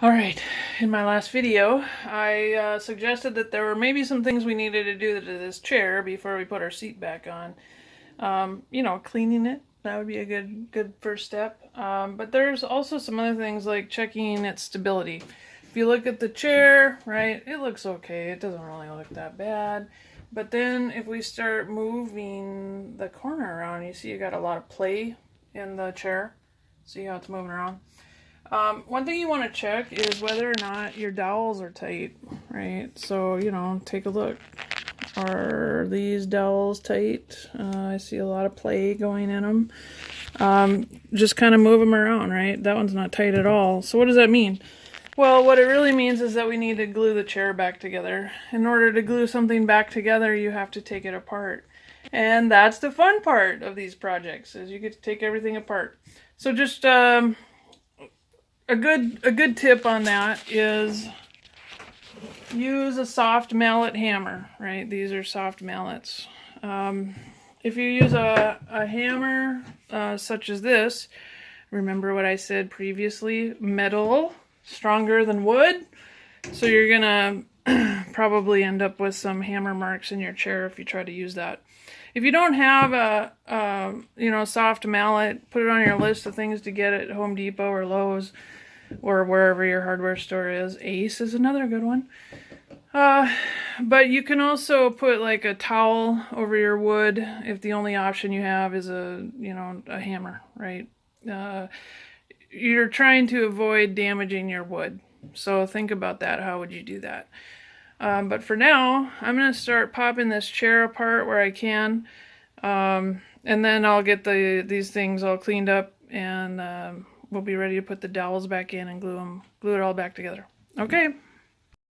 Alright, in my last video, I suggested that there were maybe some things we needed to do to this chair before we put our seat back on. Cleaning it, that would be a good first step. But there's also some other things like checking its stability. If you look at the chair, right, it looks okay. It doesn't really look that bad. But then if we start moving the corner around, you see you got a lot of play in the chair. See how it's moving around? One thing you want to check is whether or not your dowels are tight, right? So, take a look. Are these dowels tight? I see a lot of play going in them. Just kind of move them around, right? That one's not tight at all. So what does that mean? Well, what it really means is that we need to glue the chair back together. In order to glue something back together, you have to take it apart. And that's the fun part of these projects, is you get to take everything apart. So just a good tip on that is use a soft mallet hammer, right? These are soft mallets. If you use a hammer such as this, remember what I said previously, metal, stronger than wood, so you're gonna probably end up with some hammer marks in your chair if you try to use that. If you don't have a soft mallet, put it on your list of things to get at Home Depot or Lowe's or wherever your hardware store is. Ace is another good one. But you can also put like a towel over your wood if the only option you have is a hammer, right? You're trying to avoid damaging your wood. So think about that. How would you do that? But for now, I'm going to start popping this chair apart where I can. And then I'll get these things all cleaned up, and we'll be ready to put the dowels back in and glue it all back together. Okay.